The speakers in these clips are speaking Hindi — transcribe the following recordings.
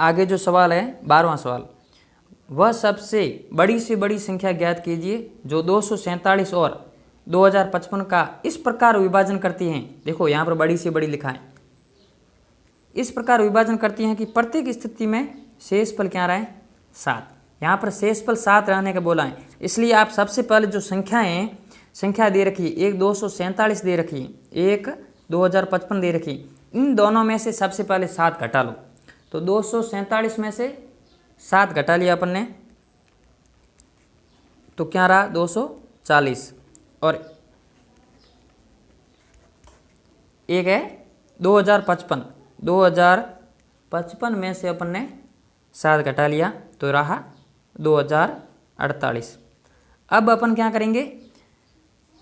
आगे जो सवाल है 12वां सवाल, वह सबसे बड़ी से बड़ी संख्या ज्ञात कीजिए जो 247 और 2055 का इस प्रकार विभाजन करती हैं। देखो यहाँ पर बड़ी से बड़ी लिखा है, इस प्रकार विभाजन करती हैं कि प्रत्येक स्थिति में शेषफल क्या रहे 7। यहाँ पर शेषफल 7 रहने का बोला है, इसलिए आप सबसे पहले जो संख्या दे रखी है, एक 247 दे रखी है, एक 2055 दे रखी, इन दोनों में से सबसे पहले 7 घटा लो। तो 247 में से 7 घटा लिया अपन ने, तो क्या रहा 240, और एक है 2055 में से अपन ने 7 घटा लिया तो रहा 2048। अब अपन क्या करेंगे,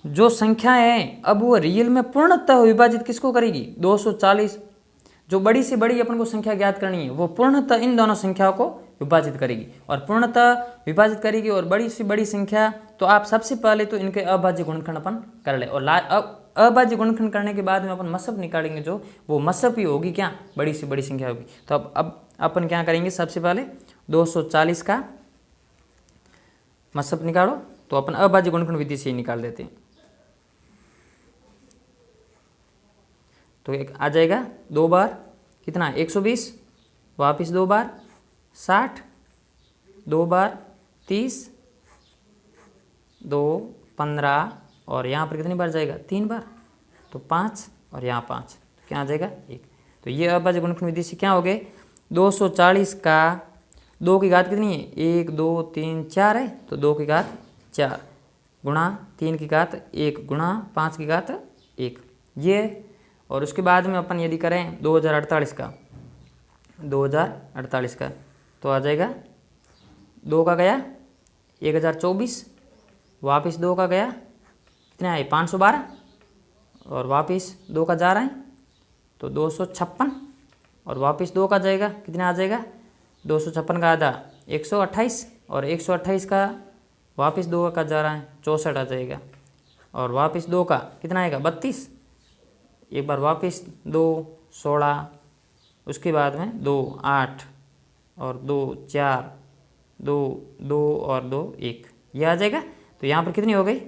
जो संख्या है अब वो रियल में पूर्णतः विभाजित किसको करेगी 240। जो बड़ी से बड़ी अपन को संख्या ज्ञात करनी है वो पूर्णतः इन दोनों संख्याओं को विभाजित करेगी, और पूर्णतः विभाजित करेगी। और बड़ी से बड़ी संख्या, तो आप सबसे पहले तो इनके अभाज्य गुणनखंड अपन कर ले, और अभाज्य गुणनखंड करने के बाद में अपन मसब निकालेंगे, जो वो मसब ही होगी क्या बड़ी से बड़ी संख्या होगी। तो अब अपन क्या करेंगे, सबसे पहले 240 का मसब निकालो, तो अपन अभाज्य गुणनखंड विधि से ही निकाल देते हैं। तो एक आ जाएगा 2 बार कितना 120, वापिस 2 बार 60, 2 बार 30, 2 15, और यहाँ पर कितनी बार जाएगा 3 बार, तो 5, और यहाँ 5, तो क्या आ जाएगा 1। तो ये अभाज्य गुणनखंड विधि से क्या हो गए, 240 का 2 की घात कितनी है 1 2 3 4 है, तो 2 की घात 4 गुणा 3 की घात 1 गुणा 5 की घात 1, ये। और उसके बाद में अपन यदि करें 2048 का तो आ जाएगा 2 का गया 1024, वापिस 2 का गया कितना है 512, और वापिस 2 का जा रहा है तो 256, और वापिस 2 का जाएगा कितना आ जाएगा 256 का आधा 128, और 128 का वापिस 2 का जा रहा है 64 आ जाएगा, और वापिस 2 का कितना आएगा 32, एक बार वापिस 2 16, उसके बाद में 2 8, और 2 4 2 2 और 2 1, ये आ जाएगा। तो यहाँ पर कितनी हो गई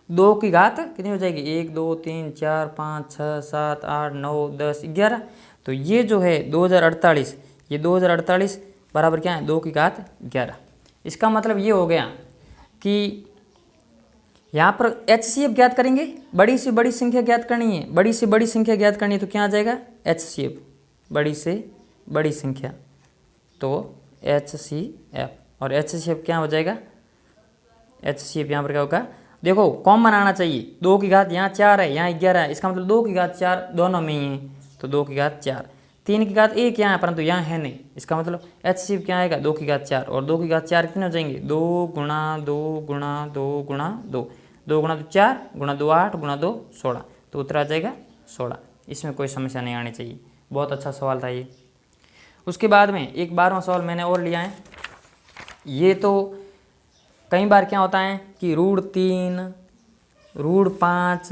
2 की घात कितनी हो जाएगी 1 2 3 4 5 6 7 8 9 10 11। तो ये जो है 2048, ये 2048 बराबर क्या है 2 की घात 11। इसका मतलब ये हो गया कि यहाँ पर HCF ज्ञात करेंगे, बड़ी से बड़ी संख्या ज्ञात करनी है, बड़ी से बड़ी संख्या ज्ञात करनी है, तो क्या आ जाएगा HCF बड़ी से बड़ी संख्या, तो HCF, और HCF क्या हो जाएगा HCF यहाँ पर क्या होगा, देखो कॉमन आना चाहिए, 2 की घात यहाँ 4 है यहाँ 11 है, इसका मतलब 2 की घात 4 दोनों में ही है, तो 2 की घात 4, 3 की घात 1 यहाँ है परंतु यहाँ है नहीं, इसका मतलब HCF क्या आएगा 2 की घात 4, और 2 की घात 4 कितने हो जाएंगे 2 गुणा 2 गुणा 2 गुणा 2, 2 गुणा 2 4 गुणा 2 8 गुणा 2 16, तो उत्तर आ जाएगा 16। इसमें कोई समस्या नहीं आनी चाहिए, बहुत अच्छा सवाल था ये। उसके बाद में एक 12वां सवाल मैंने और लिया है। ये तो कई बार क्या होता है कि √3 √5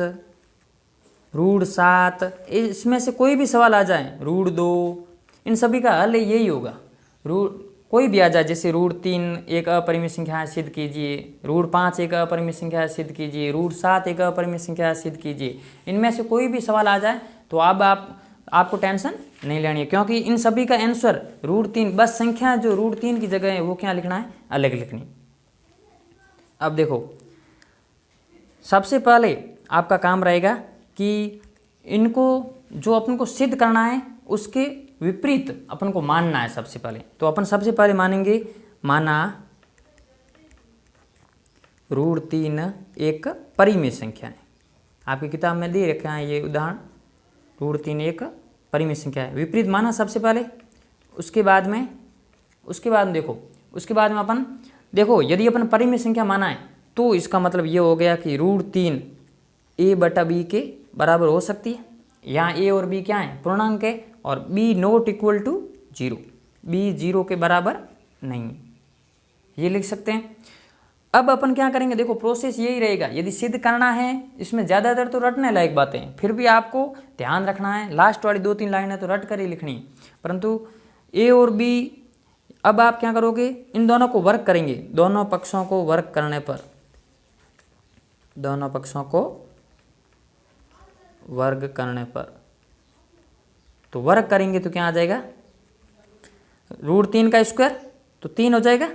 √7, इसमें से कोई भी सवाल आ जाए, √2, इन सभी का हल यही होगा। कोई भी आ जाए, जैसे √3 एक अपरिमेय संख्या है सिद्ध कीजिए, √5 एक अपरिमेय संख्या है सिद्ध कीजिए, √7 एक अपरिमेय संख्या है सिद्ध कीजिए, इनमें से कोई भी सवाल आ जाए तो अब आपको टेंशन नहीं लेनी है, क्योंकि इन सभी का आंसर √3, बस संख्या जो √3 की जगह है वो क्या लिखना है अलग लिखनी। अब देखो सबसे पहले आपका काम रहेगा कि इनको जो अपन को सिद्ध करना है उसके विपरीत अपन को मानना है सबसे पहले। तो अपन सबसे पहले मानेंगे, माना √3 एक परिमेय संख्या है, आपकी किताब में दे रखा है ये उदाहरण, √3 एक परिमेय संख्या है, विपरीत माना सबसे पहले। उसके बाद में देखो, उसके बाद में अपन देखो यदि अपन परिमेय संख्या माना है तो इसका मतलब ये हो गया कि √3 a/b के बराबर हो सकती है। यहाँ a और b क्या है पूर्णांक है, और b not equal to 0, b 0 के बराबर नहीं, ये लिख सकते हैं। अब अपन क्या करेंगे, देखो प्रोसेस यही रहेगा, यदि सिद्ध करना है इसमें ज़्यादातर तो रटने लायक बातें हैं, फिर भी आपको ध्यान रखना है, लास्ट वाली 2-3 लाइनें तो रट कर ही लिखनी है, परंतु ए और बी। अब आप क्या करोगे, इन दोनों को वर्ग करेंगे, दोनों पक्षों को वर्ग करने पर, दोनों पक्षों को वर्ग करने पर, तो वर्ग करेंगे तो क्या आ जाएगा, √3 का स्क्वायर तो 3 हो जाएगा,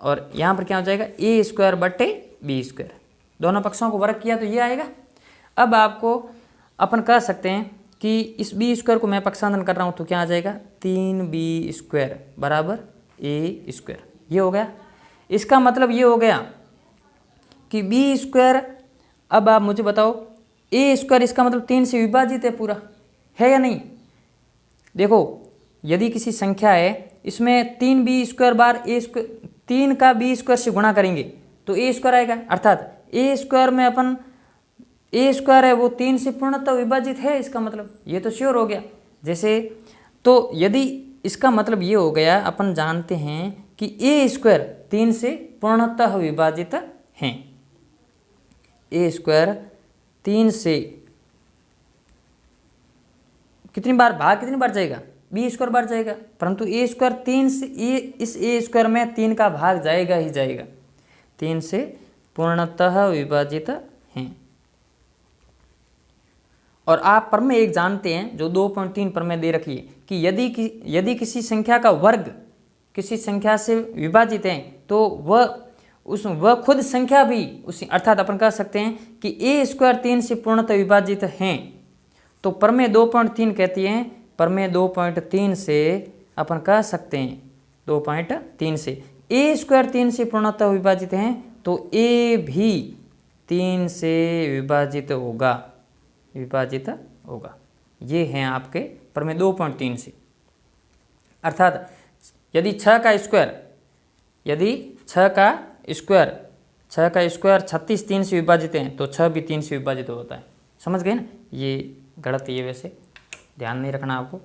और यहाँ पर क्या हो जाएगा ए स्क्वायर बटे बी स्क्वायर। दोनों पक्षों को वर्ग किया तो ये आएगा। अब आपको अपन कह सकते हैं कि इस बी स्क्वायर को मैं पक्षांतरण कर रहा हूँ तो क्या आ जाएगा 3b स्क्वायर बराबर ए स्क्वायर। ये हो गया। इसका मतलब ये हो गया कि बी स्क्वायर, अब आप मुझे बताओ ए स्क्वायर इसका मतलब 3 से विभाजित है पूरा, है या नहीं। देखो यदि किसी संख्या है इसमें 3b स्क्वायर बार ए स्क्वायर, 3 का बी स्क्वायर से गुणा करेंगे तो ए स्क्वायर आएगा, अर्थात ए स्क्वायर में अपन ए स्क्वायर है वो 3 से पूर्णतः विभाजित है, इसका मतलब ये तो श्योर हो गया। जैसे तो यदि इसका मतलब ये हो गया, अपन जानते हैं कि ए स्क्वायर 3 से पूर्णतः विभाजित हैं, ए स्क्वायर 3 से कितनी बार भाग कितनी बार जाएगा, बी स्क्वायर बार जाएगा, परंतु ए स्क्वायर 3 से इस ए स्क्वायर में 3 का भाग जाएगा ही जाएगा, 3 से पूर्णतः विभाजित हैं। और आप प्रमेय एक जानते हैं जो 2.3 प्रमेय दे रखी है कि यदि किसी संख्या का वर्ग किसी संख्या से विभाजित है तो वह खुद संख्या भी उसी, अर्थात अपन कह सकते हैं कि ए स्क्वायर 3 से पूर्णतः विभाजित हैं। तो प्रमेय 2.3 कहती है, प्रमेय 2.3 से अपन कह सकते हैं 2.3 से ए स्क्वायर 3 से पूर्णतः विभाजित हैं तो ए भी 3 से विभाजित होगा। ये हैं आपके प्रमेय 2.3 से। अर्थात यदि 6 का स्क्वायर 36 3 से विभाजित हैं तो 6 भी 3 से विभाजित होता है। समझ गए ना, ये गलत है, वैसे ध्यान नहीं रखना आपको।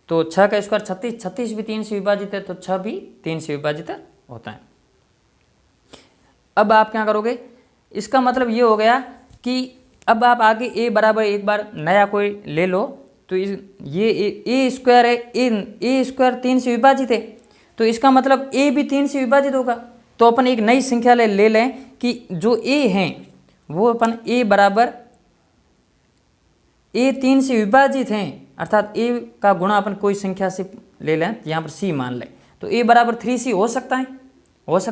तो 6 का स्क्वायर 36 भी 3 से विभाजित है तो 6 भी 3 से विभाजित होता है। अब आप क्या करोगे, इसका मतलब ये हो गया कि अब आप आगे ए बराबर एक बार नया कोई ले लो, तो ये ए स्क्वायर है, ए स्क्वायर 3 से विभाजित है तो इसका मतलब ए भी 3 से विभाजित होगा। तो अपन एक नई संख्या ले लें कि जो ए हैं वो अपन ए बराबर ए 3 से विभाजित हैं, अर्थात ए का गुणा अपन कोई संख्या से ले लें, यहाँ पर सी मान लें, तो ए बराबर 3c हो सकता है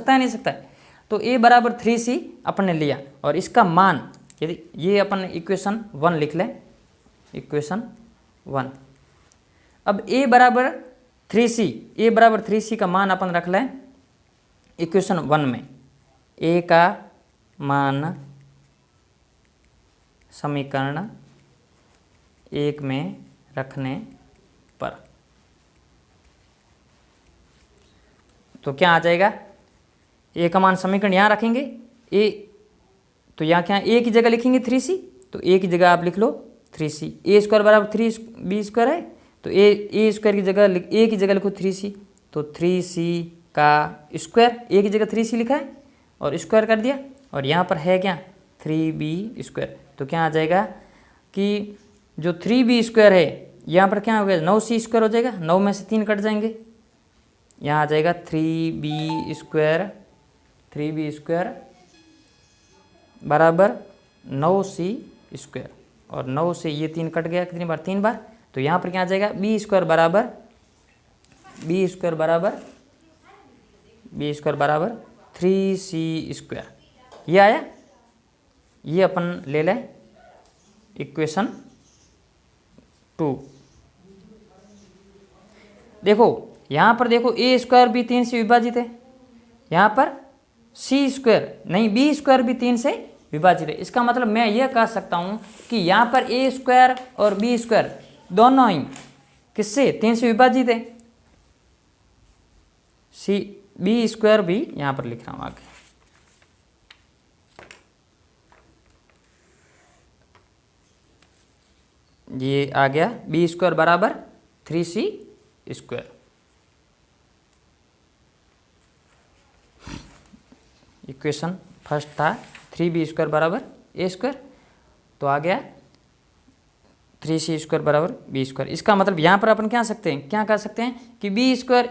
नहीं सकता है। तो ए बराबर 3c अपन ने लिया और इसका मान, यदि ये अपन इक्वेशन 1 लिख लें, इक्वेशन 1। अब ए बराबर 3c का मान अपन रख लें इक्वेशन 1 में, ए का मान समीकरण 1 में रखने पर तो क्या आ जाएगा, ए का मान समीकरण यहाँ रखेंगे, ए तो यहाँ क्या ए की जगह लिखेंगे 3c, तो ए की जगह आप लिख लो 3c, ए स्क्वायर बराबर 3b स्क्वायर है तो ए स्क्वायर की जगह ए की जगह लिखो 3c, तो 3c का स्क्वायर, ए की जगह 3c लिखा है और स्क्वायर कर दिया, और यहाँ पर है क्या 3b स्क्वायर। तो क्या आ जाएगा कि जो 3b स्क्वायर है यहाँ पर क्या हो गया 9c स्क्वायर हो जाएगा, 9 में से 3 कट जाएंगे, यहाँ आ जाएगा 3b स्क्वायर बराबर 9c स्क्वायर, और 9 से ये 3 कट गया कितनी बार 3 बार, तो यहाँ पर क्या आ जाएगा b स्क्वायर बराबर 3c स्क्वायर। ये आया, ये अपन ले लें इक्वेशन 2। देखो यहाँ पर देखो ए स्क्वायर भी 3 से विभाजित है, यहाँ पर सी स्क्वायर नहीं बी स्क्वायर भी 3 से विभाजित है। इसका मतलब मैं यह कह सकता हूँ कि यहाँ पर ए स्क्वायर और बी स्क्वायर दोनों ही किससे 3 से विभाजित है। सी बी स्क्वायर भी यहाँ पर लिख रहा हूँ आगे, ये आ गया बी स्क्वायर बराबर 3c स्क्वायर। इक्वेशन फर्स्ट था 3b स्क्वायर बराबर ए स्क्वायर, तो आ गया 3c² बराबर b²। इसका मतलब यहाँ पर अपन क्या सकते हैं, क्या कह सकते हैं कि b²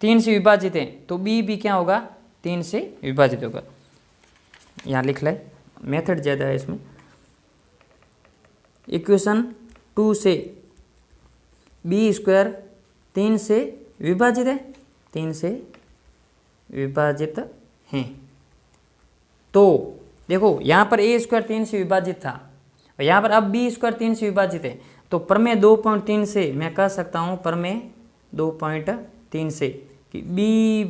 3 से विभाजित है, तो b भी क्या होगा, 3 से विभाजित होगा। यहाँ लिख ले, मेथड ज़्यादा है इसमें। इक्वेशन 2 से b² 3 से विभाजित है, 3 से विभाजित हैं। तो देखो यहाँ पर a² 3 से विभाजित था और यहाँ पर अब b² 3 से विभाजित है, तो प्रमेय 2.3 से मैं कह सकता हूँ, प्रमेय 2.3 से कि b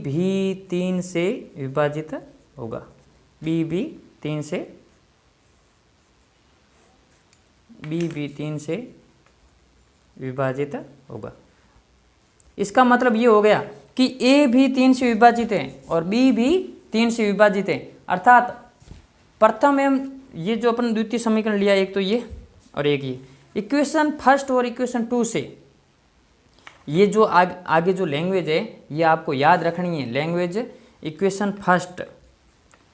भी 3 से विभाजित होगा, b भी 3 से विभाजित होगा। इसका मतलब ये हो गया कि a भी 3 से विभाजित है और b भी 3 से विभाजित है, अर्थात प्रथम एवं ये जो अपन द्वितीय समीकरण लिया, एक तो ये और एक ये, इक्वेशन फर्स्ट और इक्वेशन 2 से ये जो आगे जो लैंग्वेज है ये आपको याद रखनी है। लैंग्वेज इक्वेशन फर्स्ट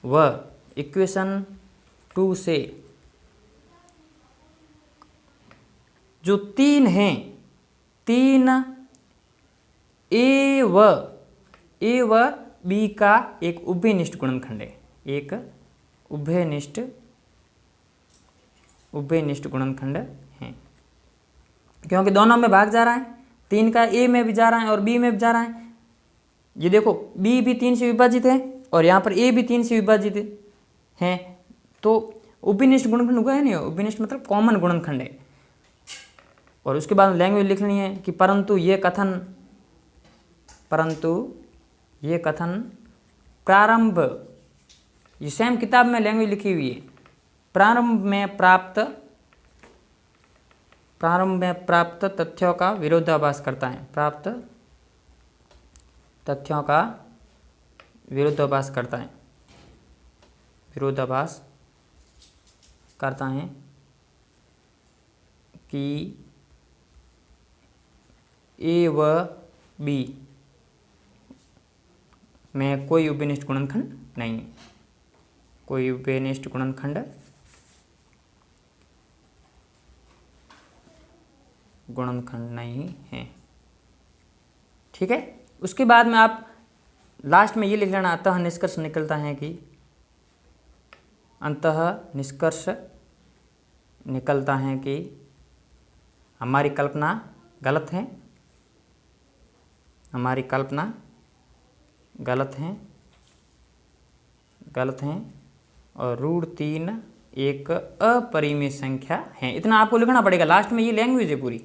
व इक्वेशन 2 से जो 3 हैं, 3 a व b का एक उभयनिष्ठ गुणनखंड है, एक उभयनिष्ठ गुणनखंड है, क्योंकि दोनों में भाग जा रहा है, 3 का a में भी जा रहा है और b में भी जा रहा है। ये देखो b भी 3 से विभाजित है और यहाँ पर a भी 3 से विभाजित है, तो उभयनिष्ठ गुणनखंड हुआ है नहीं, उभयनिष्ठ मतलब कॉमन गुणनखंड है। और उसके बाद लैंग्वेज लिखनी है कि परंतु ये कथन प्रारंभ, ये सेम किताब में लैंग्वेज लिखी हुई है, प्रारंभ में प्राप्त तथ्यों का विरोधाभास करता है, प्राप्त तथ्यों का विरोधाभास करता है कि a व b में कोई उभयनिष्ठ गुणनखंड नहीं है, कोई उभयनिष्ठ गुणनखंड नहीं है। ठीक है, उसके बाद में आप लास्ट में ये लिख लेना, अतः निष्कर्ष निकलता है कि हमारी कल्पना गलत है, और √3 एक अपरिमेय संख्या है। इतना आपको लिखना पड़ेगा, लास्ट में ये लैंग्वेज है पूरी।